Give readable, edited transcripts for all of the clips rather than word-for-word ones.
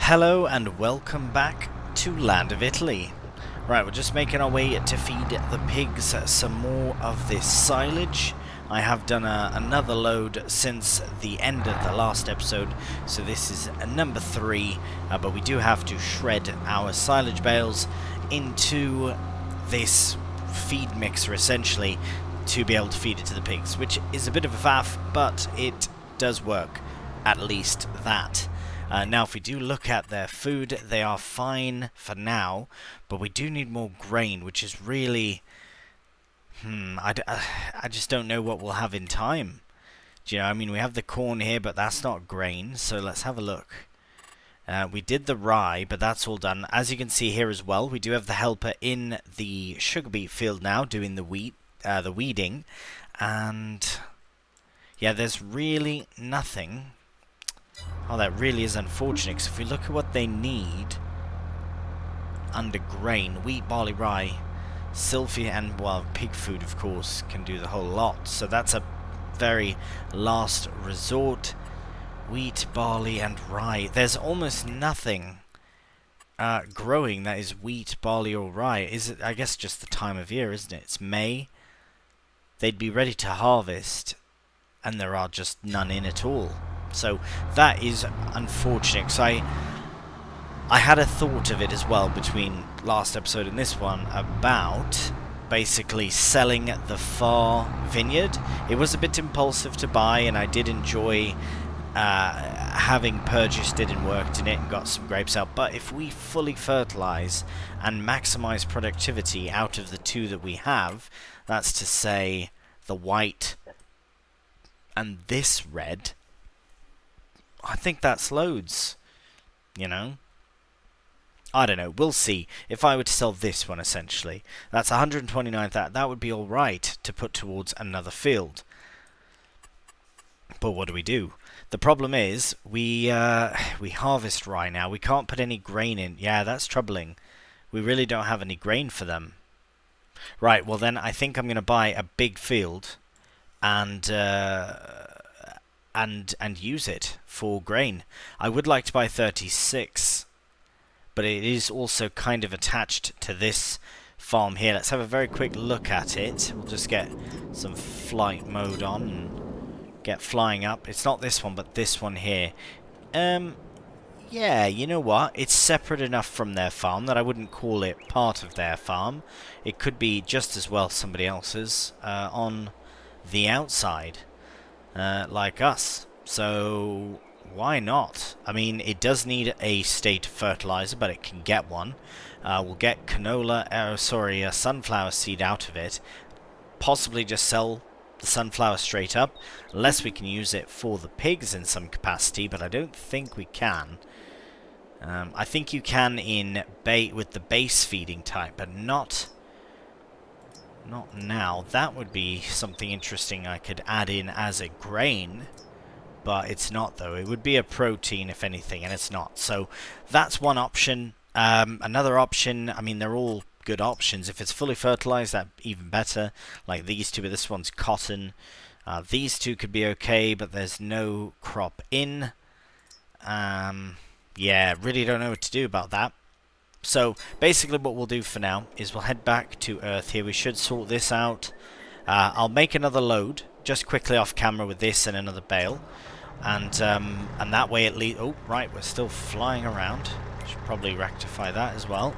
Hello and welcome back to Land of Italy. Right, we're just making our way to feed the pigs some more of this silage. I have done another load since the end of the last episode, so this is number 3, but we do have to shred our silage bales into this feed mixer essentially to be able to feed it to the pigs, which is a bit of a faff, but it does work, at least that. Now, if we do look at their food, they are fine for now, but we do need more grain, which is really... I just don't know what we'll have in time. Do you know, I mean, we have the corn here, but that's not grain, so let's have a look. We did the rye, but that's all done. As you can see here as well, we do have the helper in the sugar beet field now, doing the weeding, and... yeah, there's really nothing... Oh, that really is unfortunate, because if we look at what they need under grain, wheat, barley, rye, sylphia, and, well, pig food, of course, can do the whole lot. So that's a very last resort. Wheat, barley, and rye. There's almost nothing growing that is wheat, barley, or rye. Is it? I guess just the time of year, isn't it? It's May. They'd be ready to harvest, and there are just none in at all. So that is unfortunate, because I had a thought of it as well between last episode and this one about basically selling the far vineyard. It was a bit impulsive to buy, and I did enjoy having purchased it and worked in it and got some grapes out. But if we fully fertilize and maximize productivity out of the two that we have, that's to say the white and this red, I think that's loads, you know? I don't know, we'll see. If I were to sell this one, essentially, that's 129,000. That would be alright to put towards another field. But what do? The problem is, we harvest rye now. We can't put any grain in. Yeah, that's troubling. We really don't have any grain for them. Right, well then, I think I'm going to buy a big field and use it for grain. I would like to buy 36, but it is also kind of attached to this farm here. Let's have a very quick look at it. We'll just get some flight mode on and get flying up. It's not this one, but this one here. Yeah, you know what? It's separate enough from their farm that I wouldn't call it part of their farm. It could be just as well somebody else's on the outside. Like us. So why not? I mean, it does need a state fertilizer, but it can get one. We'll get sunflower seed out of it. Possibly just sell the sunflower straight up, unless we can use it for the pigs in some capacity, but I don't think we can. I think you can in with the base feeding type, but not now. That would be something interesting I could add in as a grain, but it's not, though. It would be a protein, if anything, and it's not. So that's one option. Another option, I mean, they're all good options. If it's fully fertilized, that even better. Like these two, but this one's cotton. These two could be okay, but there's no crop in. Yeah, really don't know what to do about that. So, basically what we'll do for now is we'll head back to Earth here. We should sort this out. I'll make another load, just quickly off camera with this and another bale. And that way at least... oh, right, we're still flying around. Should probably rectify that as well.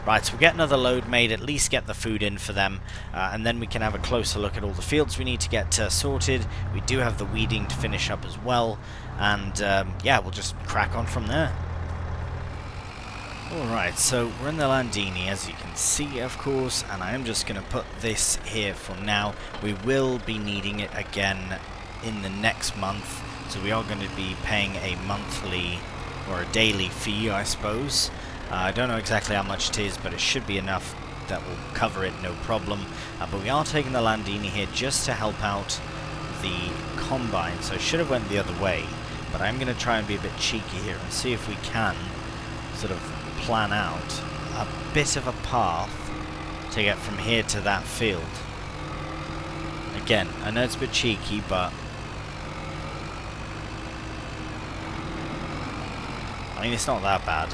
Right, so we'll get another load made, at least get the food in for them. And then we can have a closer look at all the fields we need to get sorted. We do have the weeding to finish up as well. And, yeah, we'll just crack on from there. Alright, so we're in the Landini, as you can see, of course, and I am just going to put this here for now. We will be needing it again in the next month, so we are going to be paying a monthly or a daily fee, I suppose. I don't know exactly how much it is, but it should be enough that will cover it, no problem. But we are taking the Landini here just to help out the combine, so I should have went the other way, but I'm going to try and be a bit cheeky here and see if we can sort of plan out a bit of a path to get from here to that field. Again, I know it's a bit cheeky, but I mean, it's not that bad.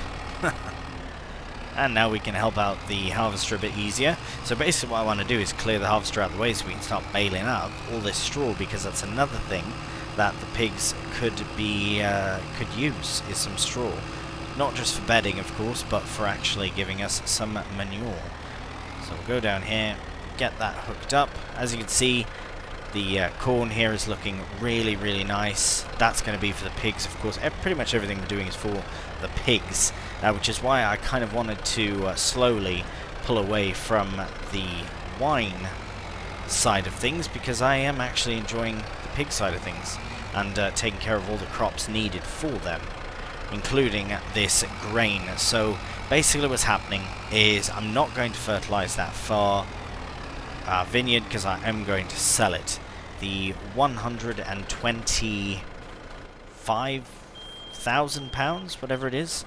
And now we can help out the harvester a bit easier. So basically what I want to do is clear the harvester out of the way so we can start baling up all this straw, because that's another thing that the pigs could use, is some straw. Not just for bedding, of course, but for actually giving us some manure. So we'll go down here, get that hooked up. As you can see, the corn here is looking really, really nice. That's going to be for the pigs, of course. Pretty much everything we're doing is for the pigs, which is why I kind of wanted to slowly pull away from the wine side of things, because I am actually enjoying the pig side of things and taking care of all the crops needed for them, including this grain. So basically what's happening is I'm not going to fertilize that far vineyard, because I am going to sell it. The £125,000, whatever it is,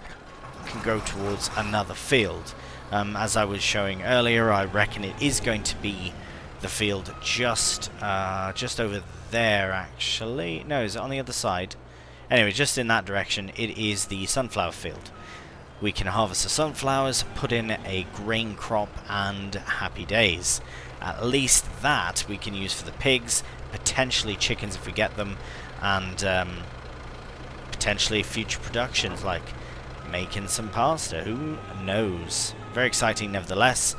can go towards another field. As I was showing earlier, I reckon it is going to be the field just over there, actually. No, is it on the other side? Anyway, just in that direction, it is the sunflower field. We can harvest the sunflowers, put in a grain crop, and happy days. At least that we can use for the pigs, potentially chickens if we get them, and potentially future productions like making some pasta. Who knows? Very exciting nevertheless.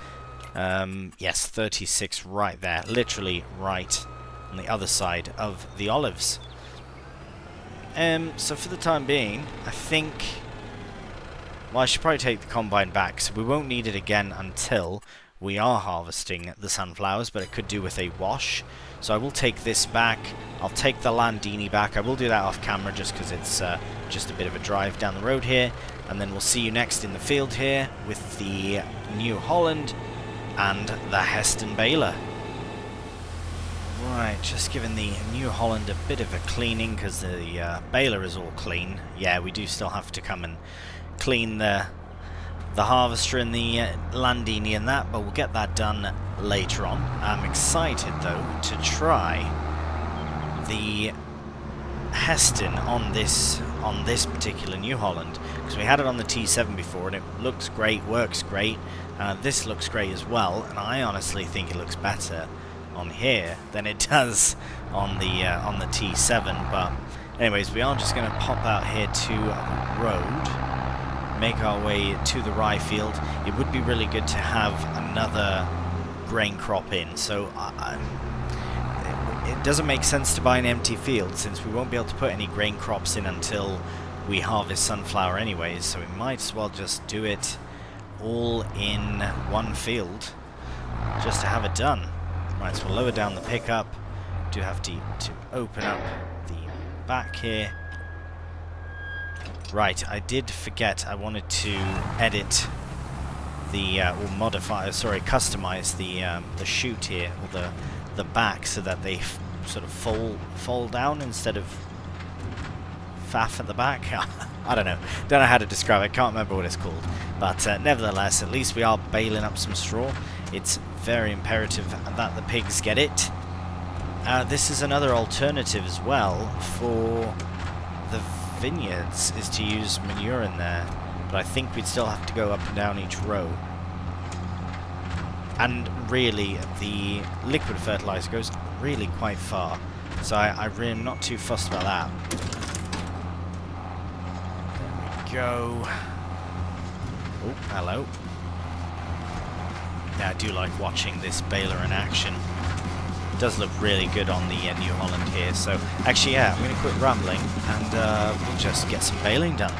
Yes, 36 right there, literally right on the other side of the olives. So for the time being, I think... Well, I should probably take the combine back, so we won't need it again until we are harvesting the sunflowers, but it could do with a wash. So I will take this back. I'll take the Landini back. I will do that off camera just because it's just a bit of a drive down the road here. And then we'll see you next in the field here with the New Holland and the Heston baler. Right, just giving the New Holland a bit of a cleaning because the baler is all clean. Yeah, we do still have to come and clean the harvester and the Landini and that, but we'll get that done later on. I'm excited though to try the Heston on this particular New Holland, because we had it on the T7 before and it looks great, works great. This looks great as well, and I honestly think it looks better on here than it does on the T7. But anyways, we are just going to pop out here to the road, make our way to the rye field. It would be really good to have another grain crop in, so it doesn't make sense to buy an empty field since we won't be able to put any grain crops in until we harvest sunflower anyways, so we might as well just do it all in one field just to have it done. Right, so we'll lower down the pickup. Do have to open up the back here. Right, I did forget I wanted to edit the or modify, sorry, customize the chute here, or the back, so that they sort of fall down instead of faff at the back. I don't know how to describe it. Can't remember what it's called. But nevertheless, at least we are baling up some straw. It's very imperative that the pigs get it. This is another alternative as well for the vineyards, is to use manure in there, but I think we'd still have to go up and down each row. And really, the liquid fertilizer goes really quite far, so I really am not too fussed about that. There we go. Oh, hello. Yeah, I do like watching this baler in action. It does look really good on the New Holland here. So actually, yeah, I'm going to quit rambling and we'll just get some baling done.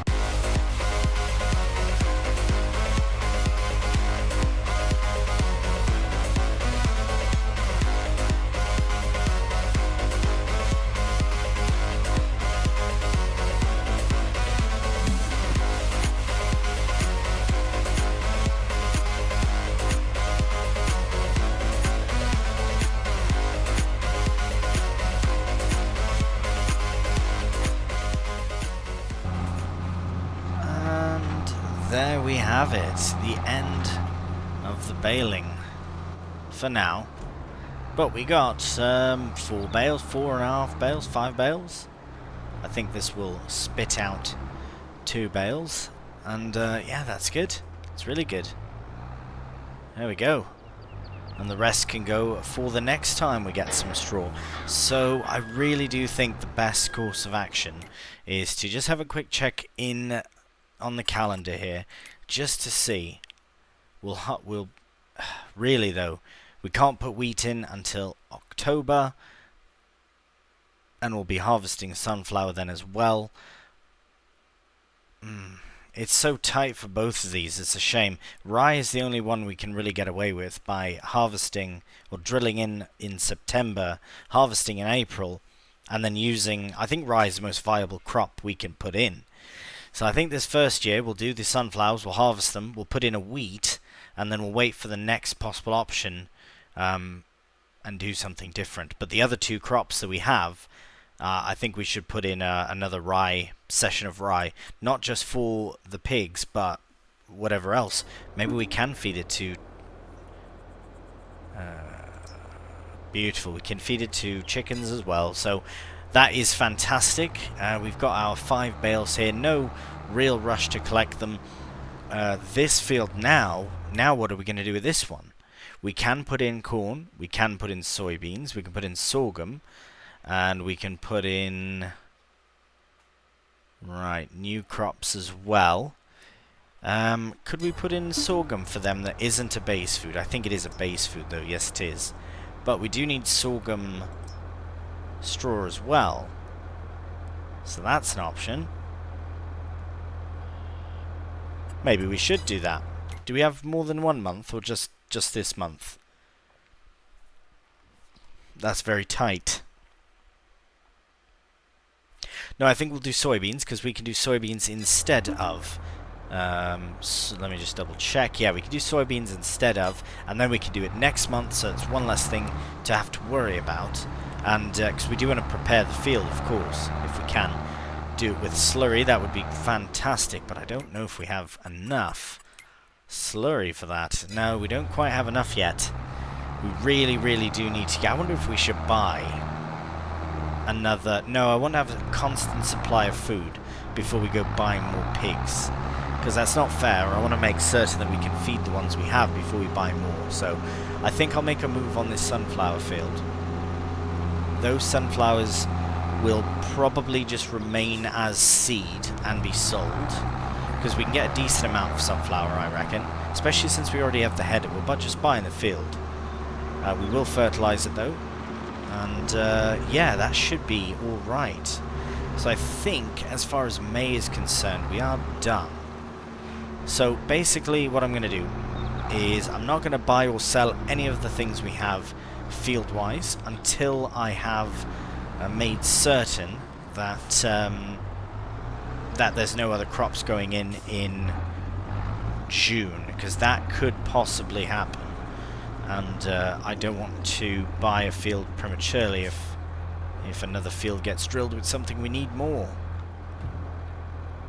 There we have it, the end of the baling for now. But we got 4 bales, 4.5 bales, 5 bales. I think this will spit out 2 bales. And yeah, that's good. It's really good. There we go. And the rest can go for the next time we get some straw. So I really do think the best course of action is to just have a quick check in on the calendar here, just to see. We'll really though, we can't put wheat in until October, and we'll be harvesting sunflower then as well. It's so tight for both of these, it's a shame. Rye is the only one we can really get away with by harvesting or drilling in September, harvesting in April, and then using, I think rye is the most viable crop we can put in. So I think this first year we'll do the sunflowers, we'll harvest them, we'll put in a wheat, and then we'll wait for the next possible option and do something different. But the other 2 crops that we have, I think we should put in another rye, session of rye, not just for the pigs, but whatever else. Maybe we can feed it to... beautiful, we can feed it to chickens as well, so that is fantastic. We've got our 5 bales here, no real rush to collect them. This field now what are we going to do with this one? We can put in corn, we can put in soybeans, we can put in sorghum, and we can put in, right, new crops as well. Could we put in sorghum for them that isn't a base food? I think it is a base food though, yes it is. But we do need sorghum straw as well. So that's an option. Maybe we should do that. Do we have more than 1 month or just this month? That's very tight. No, I think we'll do soybeans, because we can do soybeans instead of... so let me just double check. Yeah, we can do soybeans instead of, and then we can do it next month, so it's one less thing to have to worry about. And because we do want to prepare the field, of course, if we can do it with slurry, that would be fantastic, but I don't know if we have enough slurry for that. No, we don't quite have enough yet. We really do need to get... I wonder if we should buy another... No, I want to have a constant supply of food before we go buying more pigs, because that's not fair. I want to make certain that we can feed the ones we have before we buy more. So I think I'll make a move on this sunflower field. Those sunflowers will probably just remain as seed and be sold, because we can get a decent amount of sunflower, I reckon, especially since we already have the header. We'll just buy in the field. We will fertilize it though, and yeah, that should be alright. So I think as far as May is concerned, we are done. So basically what I'm going to do is I'm not going to buy or sell any of the things we have field-wise until I have made certain that that there's no other crops going in June, because that could possibly happen, and I don't want to buy a field prematurely if another field gets drilled with something we need more.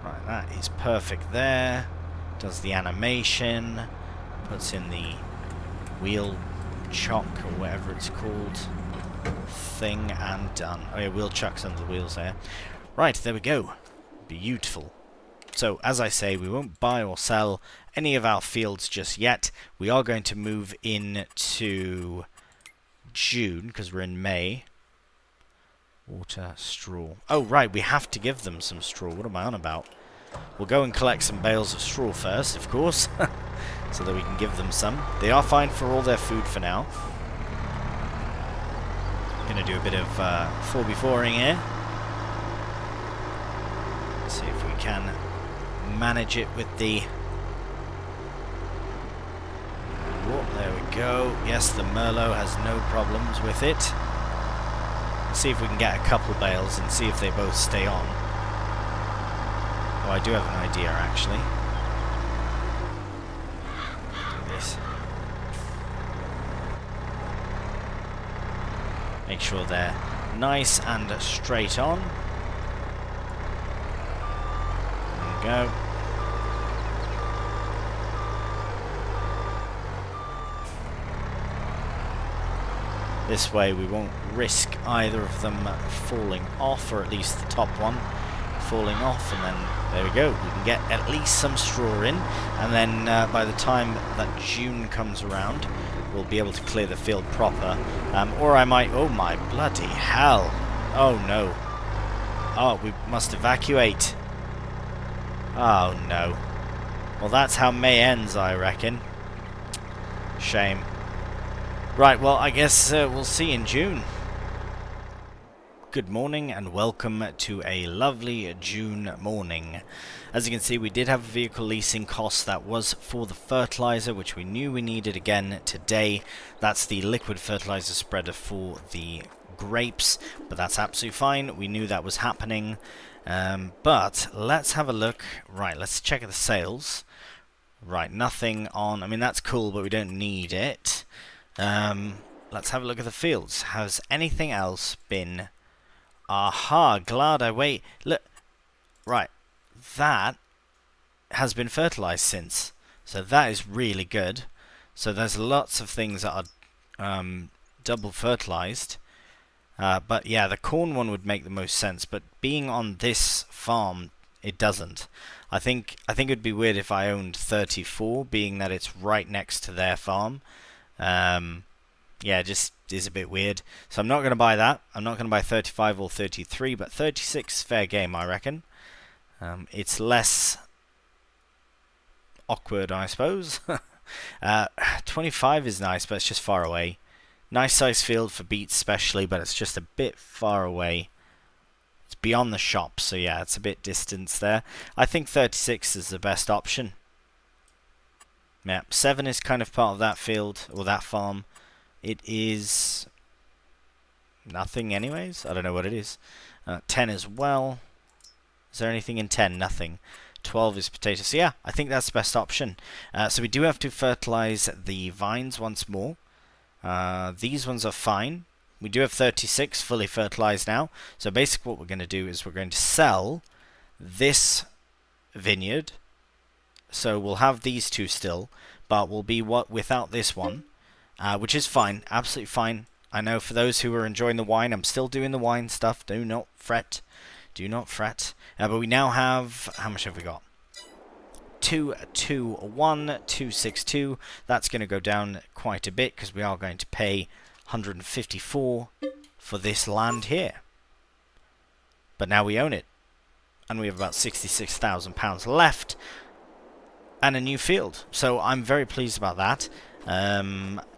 Right, that is perfect there. Does the animation, puts in the wheel chock or whatever it's called thing, and done. Oh yeah, wheel chucks under the wheels there. Right, there we go. Beautiful. So, as I say, we won't buy or sell any of our fields just yet. We are going to move into June, because we're in May. Water, straw. Oh, right, we have to give them some straw. What am I on about? We'll go and collect some bales of straw first, of course, so that we can give them some. They are fine for all their food for now. Gonna do a bit of 4x4ing here. See if we can manage it with the... Oh, there we go. Yes, the Merlot has no problems with it. Let's see if we can get a couple bales and see if they both stay on. Oh, I do have an idea, actually. Do this. Make sure they're nice and straight on. There we go. This way we won't risk either of them falling off, or at least the top one falling off and then There we go. We can get at least some straw in, and then by the time that June comes around, we'll be able to clear the field proper. Or I might... Oh my bloody hell. Oh no. Oh, we must evacuate. Oh no. Well, that's how May ends, I reckon. Shame. Right, well, I guess we'll see in June. Good morning and welcome to a lovely June morning. As you can see, we did have a vehicle leasing cost that was for the fertilizer, which we knew we needed again today. That's the liquid fertilizer spreader for the grapes, but that's absolutely fine. We knew that was happening. But let's have a look. Right, let's check the sales. Right, nothing on... I mean, that's cool, but we don't need it. Let's have a look at the fields. Has anything else been... Aha, glad I wait. Look, right, that has been fertilized since. So that is really good. So there's lots of things that are double fertilized. But yeah, the corn one would make the most sense. But being on this farm, it doesn't. I think it would be weird if I owned 34, being that it's right next to their farm. Yeah, just is a bit weird. So I'm not going to buy that. I'm not going to buy 35 or 33, but 36 fair game, I reckon. It's less awkward, I suppose. 25 is nice, but it's just far away. Nice size field for beets especially, but it's just a bit far away. It's beyond the shop, so yeah, it's a bit distance there. I think 36 is the best option. Yeah, 7 is kind of part of that field, or that farm. It is nothing anyways. I don't know what it is. 10 as well. Is there anything in 10? Nothing. 12 is potatoes. So yeah, I think that's the best option. So we do have to fertilize the vines once more. These ones are fine. We do have 36 fully fertilized now. So basically what we're going to do is we're going to sell this vineyard. So we'll have these two still, but we'll be without this one. Which is fine, absolutely fine. I know for those who are enjoying the wine, I'm still doing the wine stuff. Do not fret. Do not fret. But we now have... How much have we got? 221, 262. That's going to go down quite a bit because we are going to pay 154 for this land here. But now we own it. And we have about £66,000 left. And a new field. So I'm very pleased about that.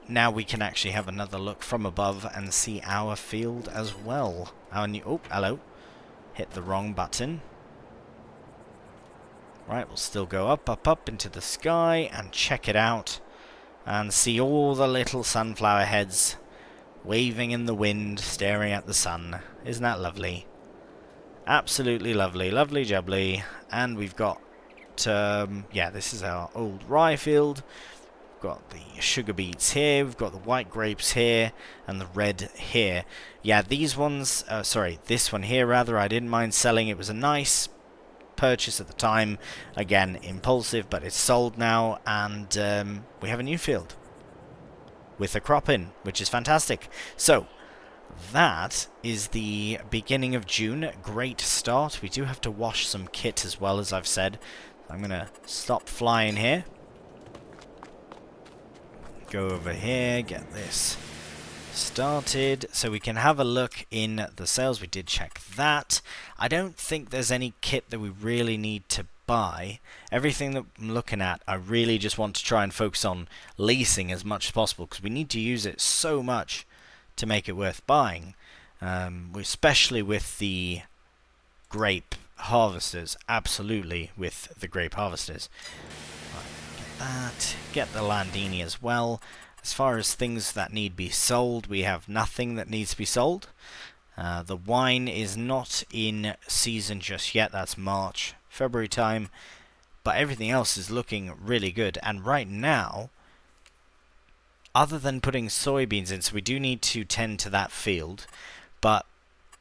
Now we can actually have another look from above and see our field as well. Our new... Oh, hello. Hit the wrong button. Right, we'll still go up into the sky and check it out. And see all the little sunflower heads waving in the wind, staring at the sun. Isn't that lovely? Absolutely lovely. Lovely jubbly. And we've got... yeah, this is our old rye field. Got the sugar beets here, we've got the white grapes here, and the red here. Yeah, these ones, sorry, this one here rather, I didn't mind selling. It was a nice purchase at the time. Again, impulsive, but it's sold now, and we have a new field with a crop in, which is fantastic. So, that is the beginning of June. Great start. We do have to wash some kit as well, as I've said. I'm going to stop flying here. Go over here, get this started, so we can have a look in the sales. We did check that. I don't think there's any kit that we really need to buy. Everything that I'm looking at, I really just want to try and focus on leasing as much as possible, because we need to use it so much to make it worth buying, especially with the grape harvesters. Absolutely with the grape harvesters. That. Get the Landini as well. As far as things that need be sold, we have nothing that needs to be sold. The wine is not in season just yet. That's March, February time. But everything else is looking really good. And right now, other than putting soybeans in, so we do need to tend to that field. But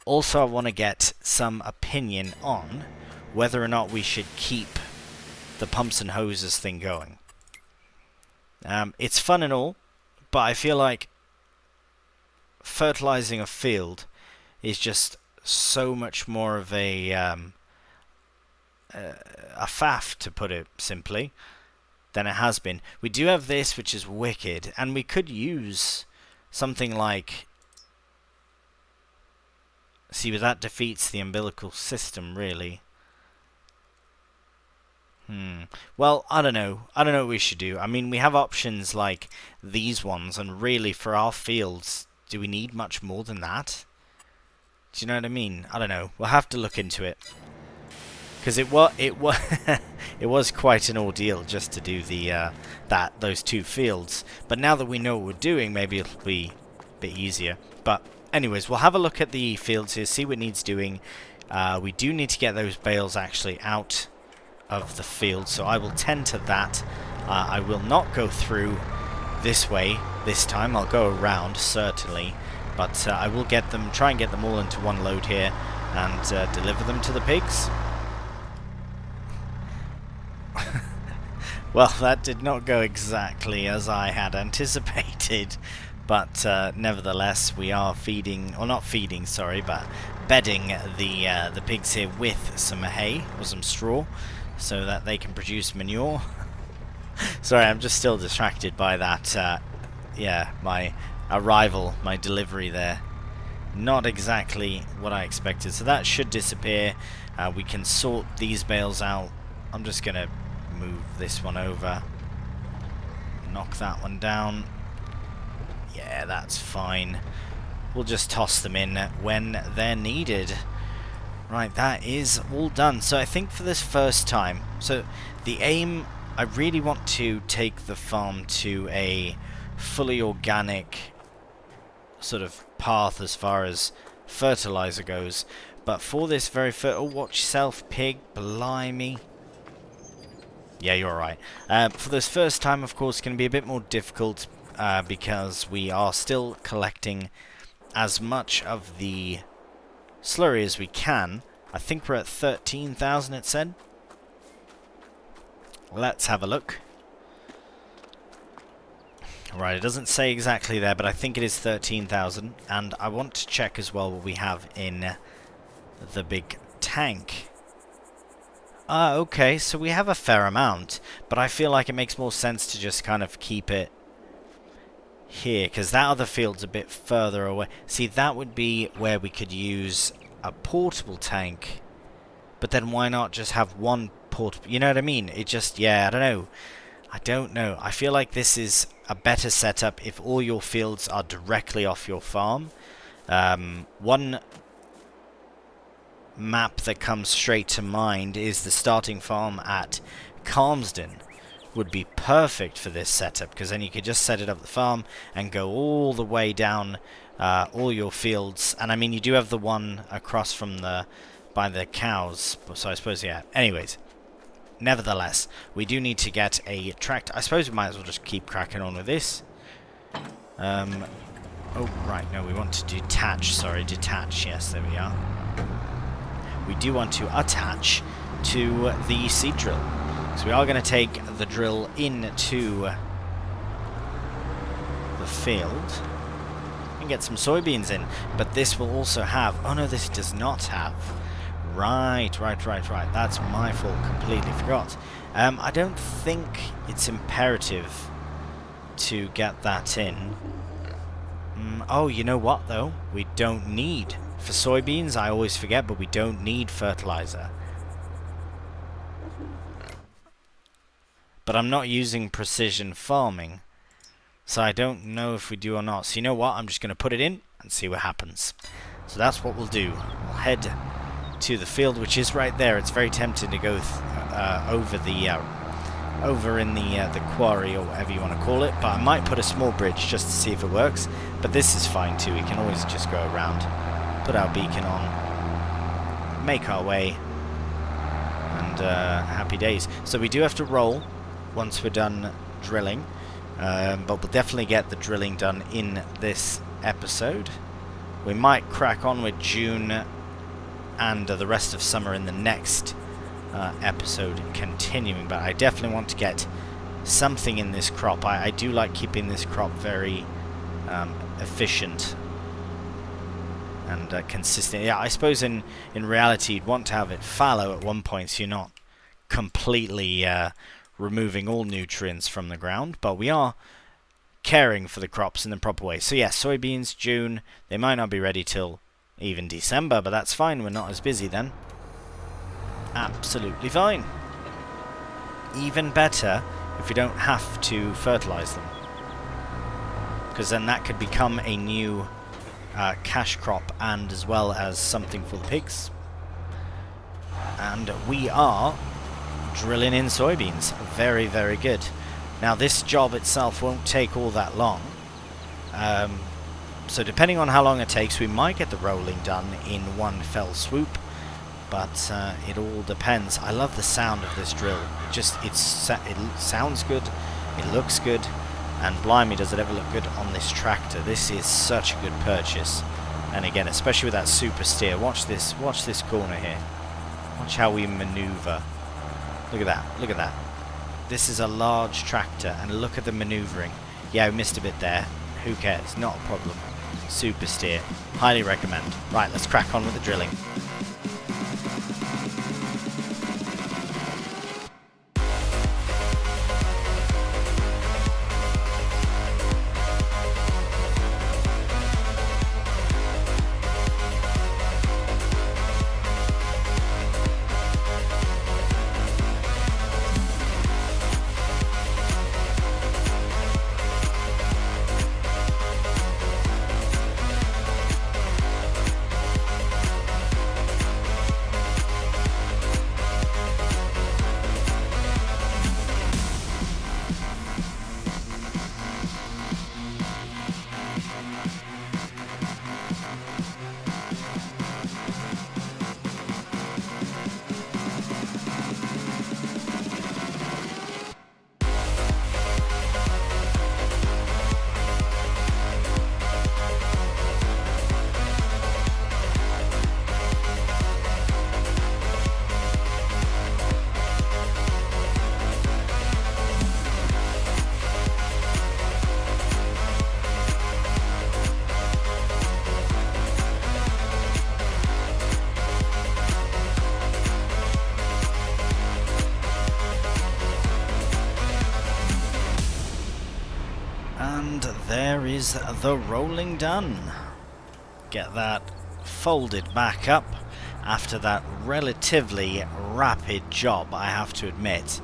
also I want to get some opinion on whether or not we should keep the pumps and hoses thing going. It's fun and all, but I feel like fertilizing a field is just so much more of a a faff, to put it simply, than it has been. We do have this, which is wicked, and we could use something like... See, but that defeats the umbilical system, really. Well, I don't know. I don't know what we should do. I mean, we have options like these ones, and really, for our fields, do we need much more than that? Do you know what I mean? I don't know. We'll have to look into it. Because it was it was quite an ordeal just to do the those two fields. But now that we know what we're doing, maybe it'll be a bit easier. But anyways, we'll have a look at the fields here, see what needs doing. We do need to get those bales actually out of the field, so I will tend to that. I will not go through this way this time. I'll go around, certainly. But I will get them, try and get them all into one load here and deliver them to the pigs. Well, that did not go exactly as I had anticipated, but nevertheless, we are feeding, or not feeding, sorry, but bedding the pigs here with some hay or some straw, so that they can produce manure. Sorry, I'm just still distracted by that. Yeah, my arrival, my delivery there. Not exactly what I expected, so that should disappear. We can sort these bales out. I'm just gonna move this one over, knock that one down. Yeah, that's fine. We'll just toss them in when they're needed. Right, that is all done. So I think for this first time, so the aim, I really want to take the farm to a fully organic sort of path as far as fertilizer goes. But for this very first... Oh, watch yourself, pig. Blimey. Yeah, you're right. For this first time, of course, it's going to be a bit more difficult because we are still collecting as much of the slurry as we can. I think we're at 13,000, it said. Let's have a look. Right, it doesn't say exactly there, but I think it is 13,000. And I want to check as well what we have in the big tank. Okay, so we have a fair amount, but I feel like it makes more sense to just kind of keep it here, because that other field's a bit further away. See, that would be where we could use a portable tank, but then why not just have one portable... You know what I mean? It just... Yeah, I don't know. I don't know. I feel like this is a better setup if all your fields are directly off your farm. One map that comes straight to mind is the starting farm at Calmsden. Would be perfect for this setup, because then you could just set it up the farm and go all the way down all your fields. And I mean, you do have the one across from the by the cows, so I suppose, yeah. Anyways, nevertheless, we do need to get a tractor. I suppose we might as well just keep cracking on with this. Oh, right, no, we want to detach. Sorry, detach. Yes, there we are. We do want to attach to the seed drill. So we are going to take the drill into the field and get some soybeans in. But this will also have... Oh no, this does not have. Right. That's my fault. Completely forgot. I don't think it's imperative to get that in. Oh, you know what though? We don't need... For soybeans, I always forget, but we don't need fertilizer. But I'm not using precision farming, so I don't know if we do or not. So you know what? I'm just going to put it in and see what happens. So that's what we'll do. We'll head to the field, which is right there. It's very tempting to go over in the quarry, or whatever you want to call it. But I might put a small bridge just to see if it works. But this is fine too. We can always just go around, put our beacon on, make our way, and happy days. So we do have to roll once we're done drilling, but we'll definitely get the drilling done in this episode. We might crack on with June and the rest of summer in the next episode continuing, but I definitely want to get something in this crop. I do like keeping this crop very efficient and consistent. Yeah, I suppose in reality you'd want to have it fallow at one point, so you're not completely removing all nutrients from the ground, but we are caring for the crops in the proper way. So yeah, soybeans, June, they might not be ready till even December, but that's fine, we're not as busy then. Absolutely fine. Even better if we don't have to fertilize them, because then that could become a new cash crop, and as well as something for the pigs. And we are drilling in soybeans. Very, very good. Now this job itself won't take all that long, so depending on how long it takes, we might get the rolling done in one fell swoop, but it all depends. I love the sound of this drill. It sounds good, it looks good, and blimey does it ever look good on this tractor. This is such a good purchase, and again, especially with that super steer. Watch this corner here. Watch how we maneuver. Look at that, look at that. This is a large tractor, and look at the maneuvering. Yeah, I missed a bit there. Who cares? Not a problem. Super steer. Highly recommend. Right, let's crack on with the drilling. And there is the rolling done. Get that folded back up after that relatively rapid job, I have to admit.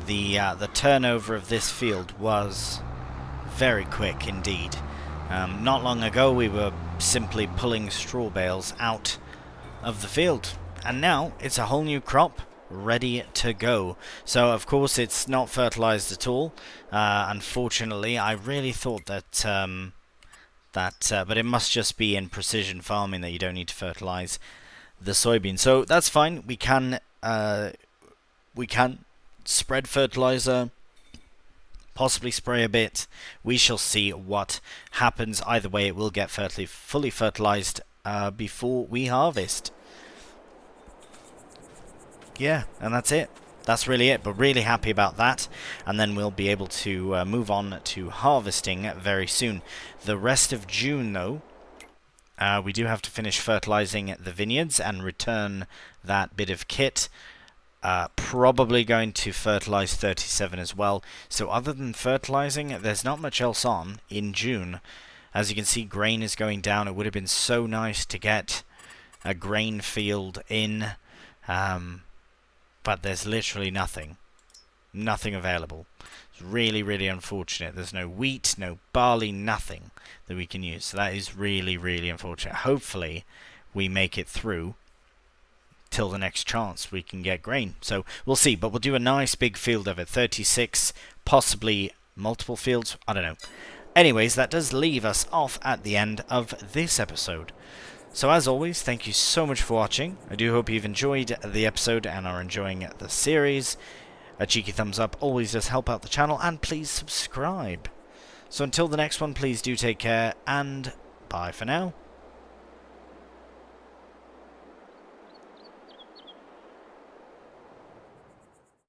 The turnover of this field was very quick indeed. Not long ago we were simply pulling straw bales out of the field, and now it's a whole new crop ready to go. So of course it's not fertilized at all, unfortunately. I really thought that but it must just be in precision farming that you don't need to fertilize the soybean, so that's fine. We can spread fertilizer, possibly spray a bit. We shall see what happens. Either way, it will get fully fertilized before we harvest. Yeah, and that's it. That's really it, but really happy about that. And then we'll be able to move on to harvesting very soon. The rest of June, though, we do have to finish fertilizing the vineyards and return that bit of kit. Probably going to fertilize 37 as well. So other than fertilizing, there's not much else on in June. As you can see, grain is going down. It would have been so nice to get a grain field in, but there's literally nothing available. It's really, really unfortunate. There's no wheat, no barley, nothing that we can use. So that is really, really unfortunate. Hopefully we make it through till the next chance we can get grain. So we'll see, but we'll do a nice big field of it. 36, possibly multiple fields, I don't know. Anyways, that does leave us off at the end of this episode. So as always, thank you so much for watching. I do hope you've enjoyed the episode and are enjoying the series. A cheeky thumbs up always does help out the channel, and please subscribe. So until the next one, please do take care, and bye for now.